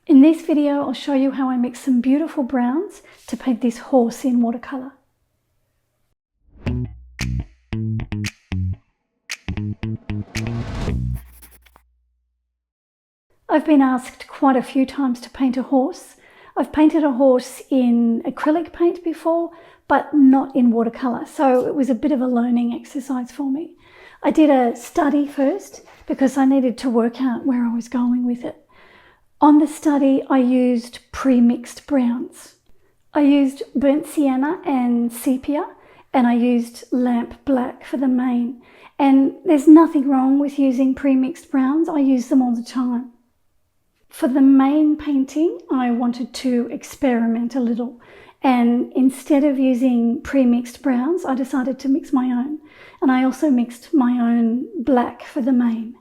In this video, I'll show you how I mix some beautiful browns to paint this horse in watercolour. I've been asked quite a few times to paint a horse. I've painted a horse in acrylic paint before, but not in watercolour, so it was a bit of a learning exercise for me. I did a study first because I needed to work out where I was going with it. On the study, I used pre-mixed browns. I used burnt sienna and sepia, and I used lamp black for the main. And there's nothing wrong with using pre-mixed browns. I use them all the time. For the main painting, I wanted to experiment a little. And instead of using pre-mixed browns, I decided to mix my own. And I also mixed my own black for the main.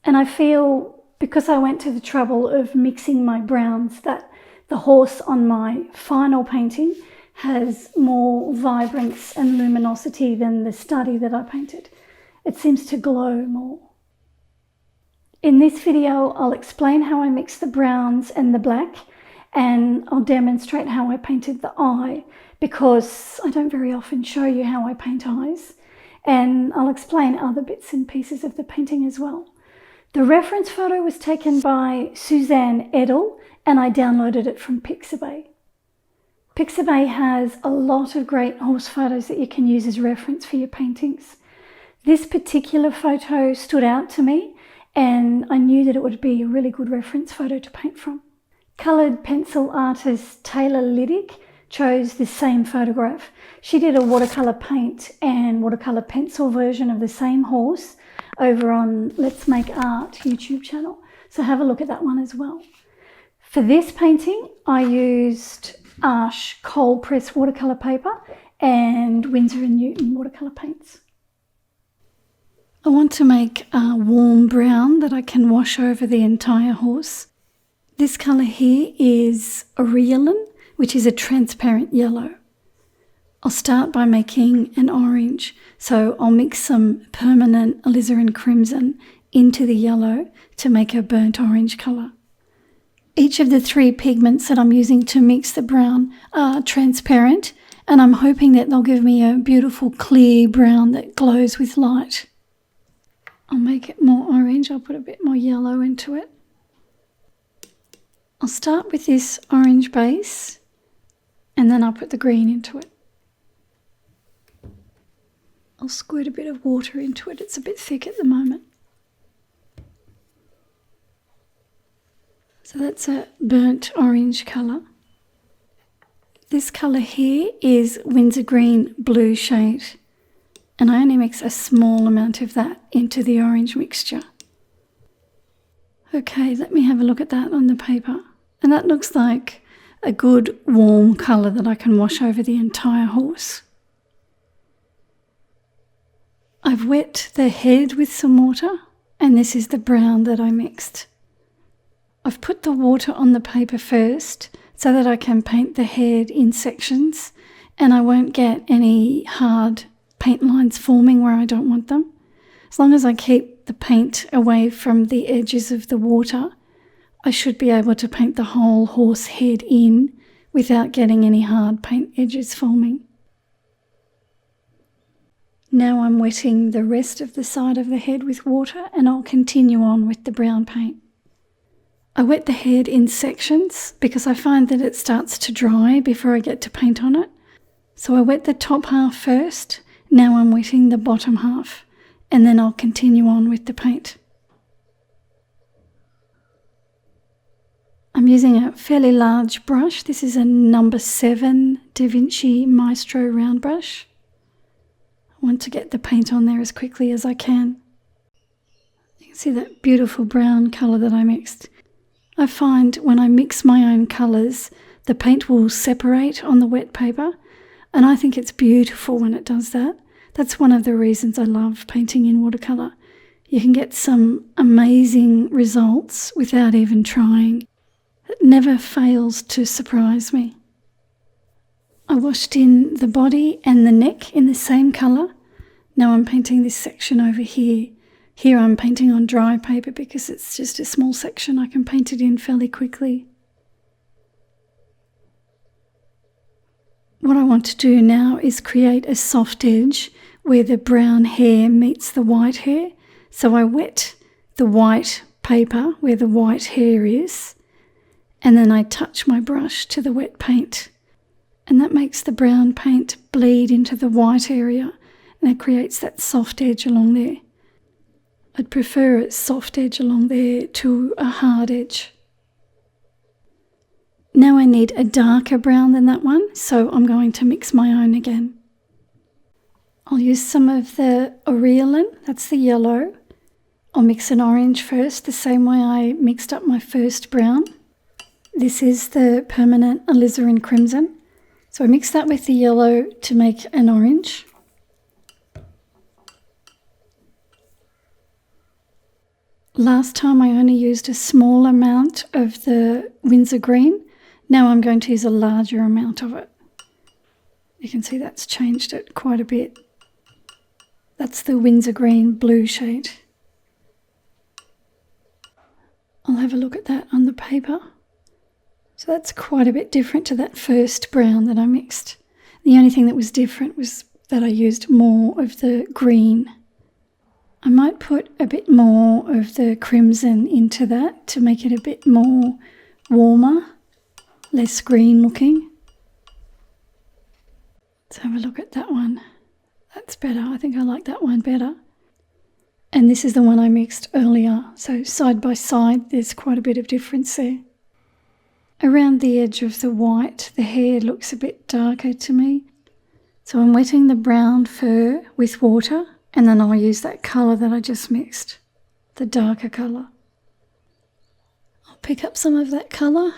And I feel, because I went to the trouble of mixing my browns, that the horse on my final painting has more vibrance and luminosity than the study that I painted. It seems to glow more. In this video, I'll explain how I mix the browns and the black, and I'll demonstrate how I painted the eye, because I don't very often show you how I paint eyes, and I'll explain other bits and pieces of the painting as well. The reference photo was taken by Suzanne Edel, and I downloaded it from Pixabay. Pixabay has a lot of great horse photos that you can use as reference for your paintings. This particular photo stood out to me, and I knew that it would be a really good reference photo to paint from. Coloured pencil artist Taylor Liddick chose the same photograph. She did a watercolour paint and watercolour pencil version of the same horse over on Let's Make Art YouTube channel. So have a look at that one as well. For this painting, I used Arches cold press watercolour paper and Winsor & Newton watercolour paints. I want to make a warm brown that I can wash over the entire horse. This colour here is Aureolin, which is a transparent yellow. I'll start by making an orange, so I'll mix some permanent alizarin crimson into the yellow to make a burnt orange colour. Each of the three pigments that I'm using to mix the brown are transparent, and I'm hoping that they'll give me a beautiful clear brown that glows with light. I'll make it more orange. I'll put a bit more yellow into it. I'll start with this orange base, and then I'll put the green into it. I'll squirt a bit of water into it. It's a bit thick at the moment. So that's a burnt orange colour. This colour here is Winsor Green Blue shade, and I only mix a small amount of that into the orange mixture. Okay, let me have a look at that on the paper. And that looks like a good warm colour that I can wash over the entire horse. I've wet the head with some water, and this is the brown that I mixed. I've put the water on the paper first so that I can paint the head in sections, and I won't get any hard paint lines forming where I don't want them. As long as I keep the paint away from the edges of the water, I should be able to paint the whole horse head in without getting any hard paint edges forming. Now I'm wetting the rest of the side of the head with water, and I'll continue on with the brown paint. I wet the head in sections because I find that it starts to dry before I get to paint on it. So I wet the top half first. Now I'm wetting the bottom half, and then I'll continue on with the paint. I'm using a fairly large brush. This is a number 7 Da Vinci Maestro round brush. I want to get the paint on there as quickly as I can. You can see that beautiful brown colour that I mixed. I find when I mix my own colours, the paint will separate on the wet paper, and I think it's beautiful when it does that. That's one of the reasons I love painting in watercolour. You can get some amazing results without even trying. It never fails to surprise me. I washed in the body and the neck in the same colour. Now I'm painting this section over here. Here I'm painting on dry paper because it's just a small section. I can paint it in fairly quickly. What I want to do now is create a soft edge where the brown hair meets the white hair. So I wet the white paper where the white hair is, and then I touch my brush to the wet paint. And that makes the brown paint bleed into the white area, and it creates that soft edge along there. I'd prefer a soft edge along there to a hard edge. Now I need a darker brown than that one, so I'm going to mix my own again. I'll use some of the Aureolin, that's the yellow. I'll mix an orange first, the same way I mixed up my first brown. This is the permanent alizarin crimson. So I mix that with the yellow to make an orange. Last time I only used a small amount of the Windsor green. Now I'm going to use a larger amount of it. You can see that's changed it quite a bit. That's the Windsor green blue shade. I'll have a look at that on the paper. So that's quite a bit different to that first brown that I mixed. The only thing that was different was that I used more of the green. I might put a bit more of the crimson into that to make it a bit more warmer, less green looking. Let's have a look at that one. That's better. I think I like that one better. And this is the one I mixed earlier. So side by side, there's quite a bit of difference there. Around the edge of the white, the hair looks a bit darker to me. So I'm wetting the brown fur with water, and then I'll use that colour that I just mixed, the darker colour. I'll pick up some of that colour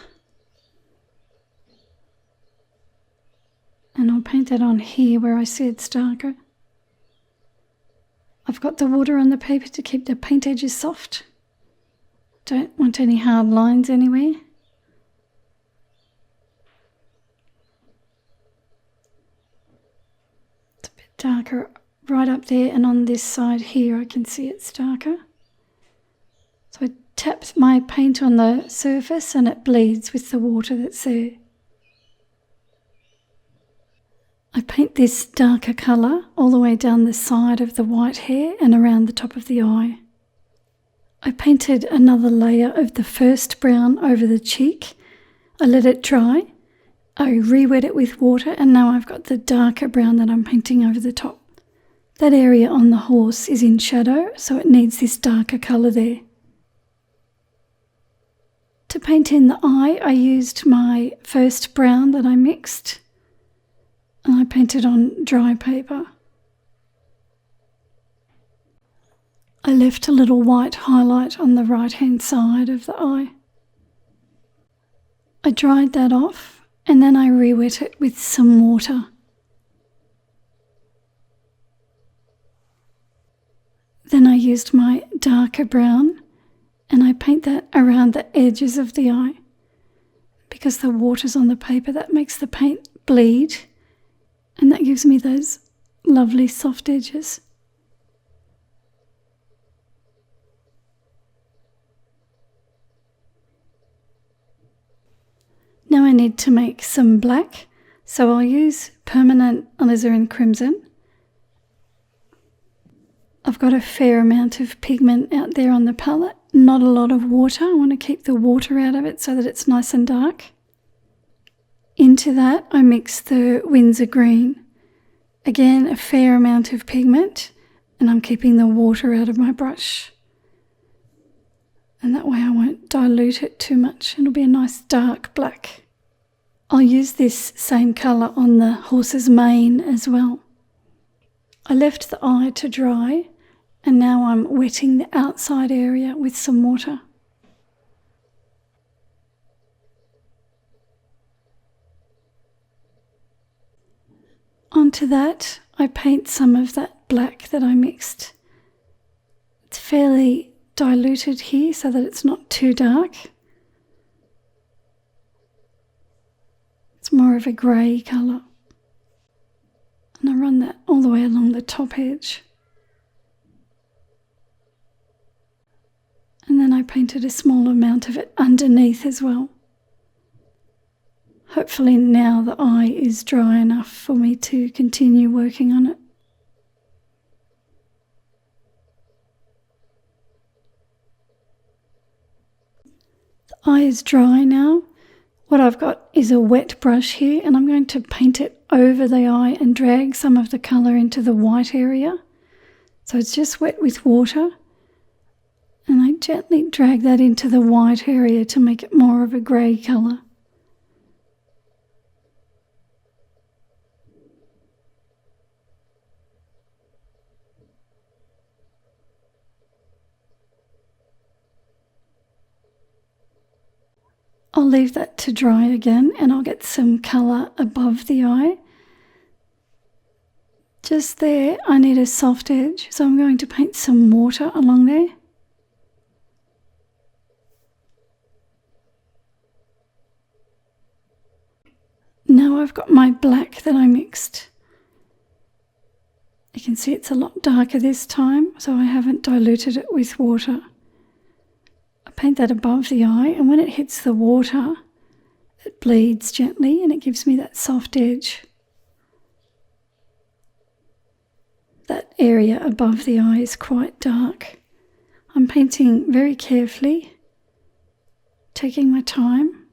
and I'll paint that on here where I see it's darker. I've got the water on the paper to keep the paint edges soft. Don't want any hard lines anywhere. It's a bit darker right up there, and on this side here I can see it's darker. So I tap my paint on the surface and it bleeds with the water that's there. I paint this darker colour all the way down the side of the white hair and around the top of the eye. I painted another layer of the first brown over the cheek. I let it dry. I re-wet it with water, and now I've got the darker brown that I'm painting over the top. That area on the horse is in shadow, so it needs this darker colour there. To paint in the eye, I used my first brown that I mixed, and I painted on dry paper. I left a little white highlight on the right-hand side of the eye. I dried that off, and then I re-wet it with some water. Then I used my darker brown, and I paint that around the edges of the eye. Because the water's on the paper, that makes the paint bleed, and that gives me those lovely soft edges. Now I need to make some black, so I'll use permanent alizarin crimson. I've got a fair amount of pigment out there on the palette, not a lot of water. I want to keep the water out of it so that it's nice and dark. Into that I mix the Windsor green. Again, a fair amount of pigment, and I'm keeping the water out of my brush. And that way I won't dilute it too much. It'll be a nice dark black. I'll use this same colour on the horse's mane as well. I left the eye to dry, and now I'm wetting the outside area with some water. Onto that, I paint some of that black that I mixed. It's fairly diluted here so that it's not too dark. It's more of a grey colour. And I run that all the way along the top edge. And then I painted a small amount of it underneath as well. Hopefully now the eye is dry enough for me to continue working on it. The eye is dry now. What I've got is a wet brush here, and I'm going to paint it over the eye and drag some of the colour into the white area. So it's just wet with water, and I gently drag that into the white area to make it more of a grey colour. I'll leave that to dry again, and I'll get some colour above the eye. Just there I need a soft edge, so I'm going to paint some water along there. Now I've got my black that I mixed. You can see it's a lot darker this time, so I haven't diluted it with water. I paint that above the eye, and when it hits the water, it bleeds gently and it gives me that soft edge. That area above the eye is quite dark. I'm painting very carefully, taking my time.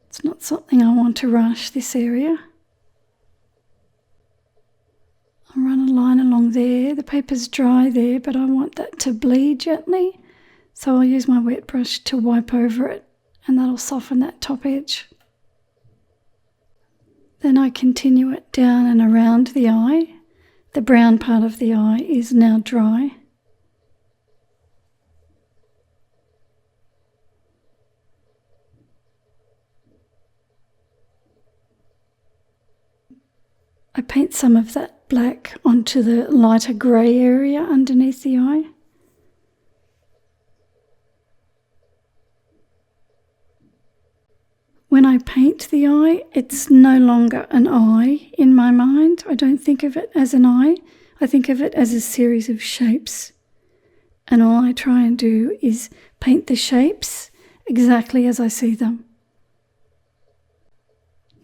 It's not something I want to rush, this area. I'll run a line along there. The paper's dry there, but I want that to bleed gently. So I'll use my wet brush to wipe over it, and that'll soften that top edge. Then I continue it down and around the eye. The brown part of the eye is now dry. I paint some of that black onto the lighter grey area underneath the eye. When I paint the eye, it's no longer an eye in my mind. I don't think of it as an eye. I think of it as a series of shapes. And all I try and do is paint the shapes exactly as I see them.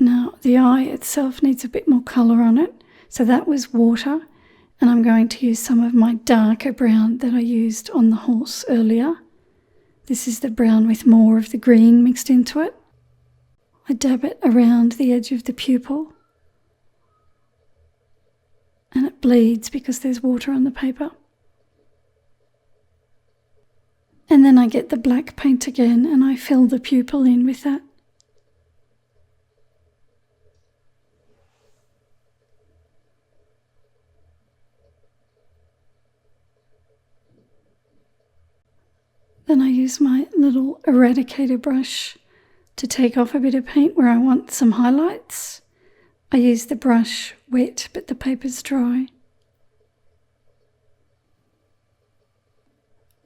Now, the eye itself needs a bit more colour on it. So that was water. And I'm going to use some of my darker brown that I used on the horse earlier. This is the brown with more of the green mixed into it. I dab it around the edge of the pupil, and it bleeds because there's water on the paper. And then I get the black paint again and I fill the pupil in with that. Then I use my little eradicator brush to take off a bit of paint where I want some highlights. I use the brush wet, but the paper's dry.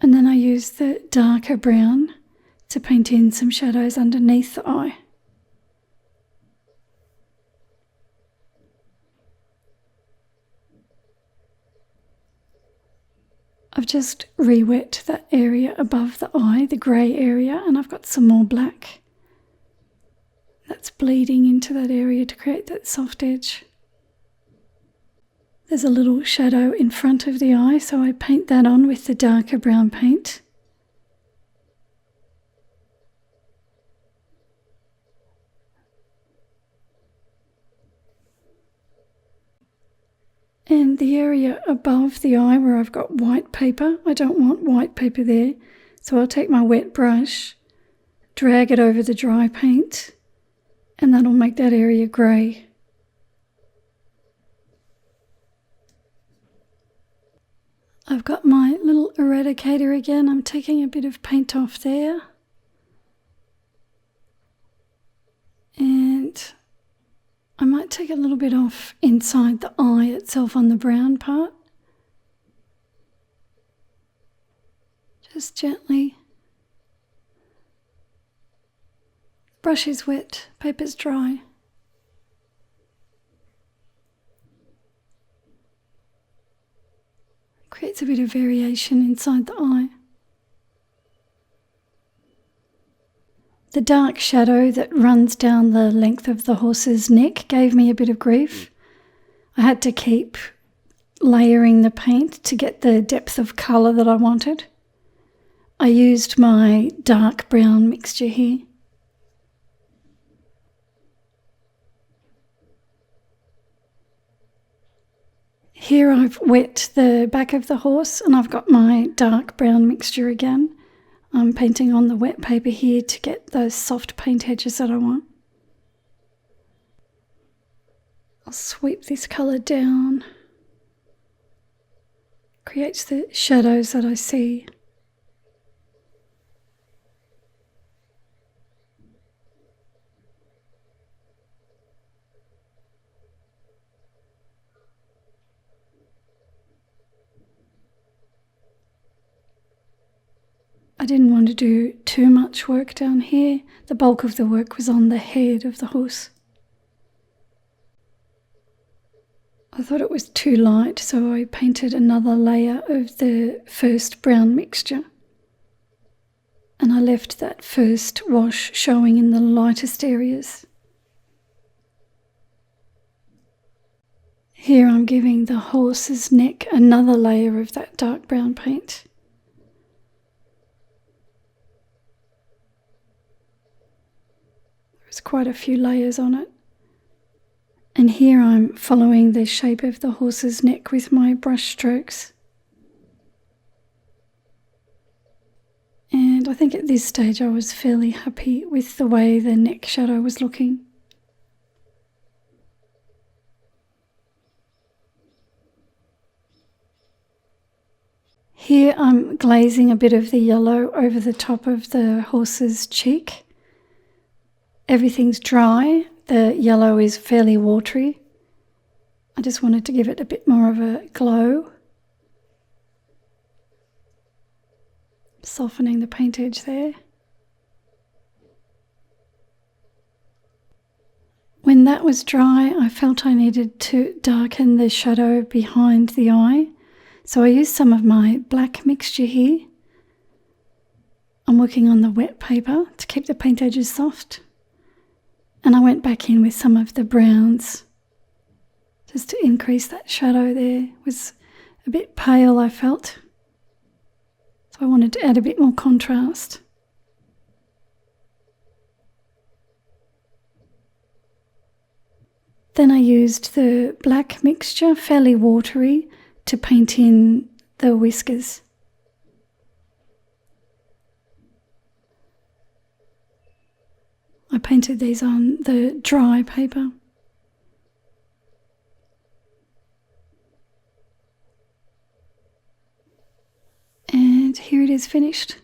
And then I use the darker brown to paint in some shadows underneath the eye. I've just re-wet that area above the eye, the grey area, and I've got some more black. That's bleeding into that area to create that soft edge. There's a little shadow in front of the eye, so I paint that on with the darker brown paint. And the area above the eye where I've got white paper, I don't want white paper there, so I'll take my wet brush, drag it over the dry paint, and that'll make that area grey. I've got my little eradicator again. I'm taking a bit of paint off there. And I might take a little bit off inside the eye itself on the brown part. Just gently. Brush is wet, paper's dry. Creates a bit of variation inside the eye. The dark shadow that runs down the length of the horse's neck gave me a bit of grief. I had to keep layering the paint to get the depth of colour that I wanted. I used my dark brown mixture here. Here I've wet the back of the horse and I've got my dark brown mixture again. I'm painting on the wet paper here to get those soft paint edges that I want. I'll sweep this colour down. Creates the shadows that I see. I didn't want to do too much work down here. The bulk of the work was on the head of the horse. I thought it was too light, so I painted another layer of the first brown mixture. And I left that first wash showing in the lightest areas. Here I'm giving the horse's neck another layer of that dark brown paint. There's quite a few layers on it. And here I'm following the shape of the horse's neck with my brush strokes. And I think at this stage I was fairly happy with the way the neck shadow was looking. Here I'm glazing a bit of the yellow over the top of the horse's cheek. Everything's dry, the yellow is fairly watery. I just wanted to give it a bit more of a glow. Softening the paint edge there. When that was dry, I felt I needed to darken the shadow behind the eye. So I used some of my black mixture here. I'm working on the wet paper to keep the paint edges soft. And I went back in with some of the browns just to increase that shadow there. It was a bit pale, I felt. So I wanted to add a bit more contrast. Then I used the black mixture, fairly watery, to paint in the whiskers. I painted these on the dry paper. And here it is finished.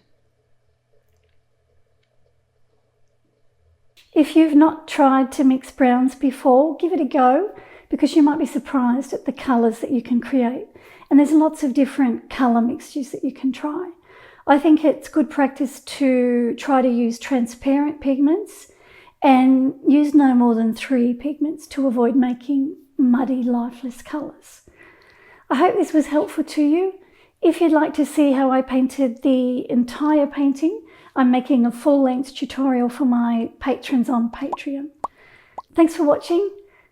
If you've not tried to mix browns before, give it a go because you might be surprised at the colours that you can create. And there's lots of different colour mixtures that you can try. I think it's good practice to try to use transparent pigments and use no more than 3 pigments to avoid making muddy, lifeless colours. I hope this was helpful to you. If you'd like to see how I painted the entire painting, I'm making a full-length tutorial for my patrons on Patreon. Thanks for watching.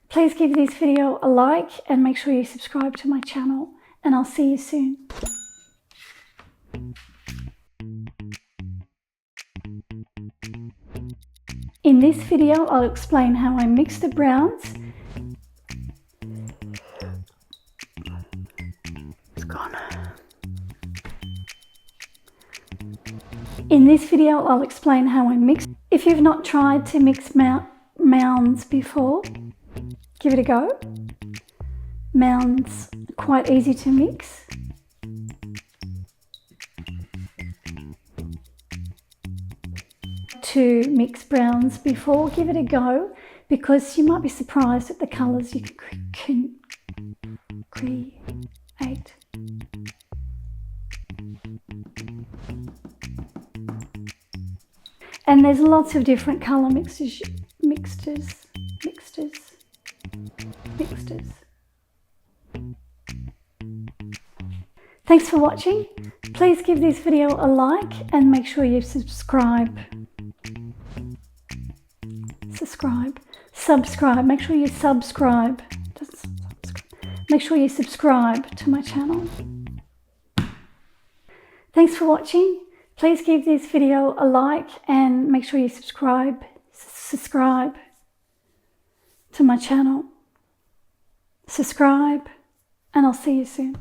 Please give this video a like and make sure you subscribe to my channel, and I'll see you soon. In this video, I'll explain how I mix the browns. It's gone. In this video, I'll explain how I mix. If you've not tried to mix mounds before, give it a go. Mounds are quite easy to mix. To mix browns before, give it a go because you might be surprised at the colours you can create. And there's lots of different colour mixtures. Thanks for watching. Please give this video a like and make sure you subscribe. subscribe. Subscribe. Make sure you subscribe. Make sure you subscribe to my channel. Thanks for watching. Please give this video a like and make sure you subscribe to my channel. Subscribe, and I'll see you soon.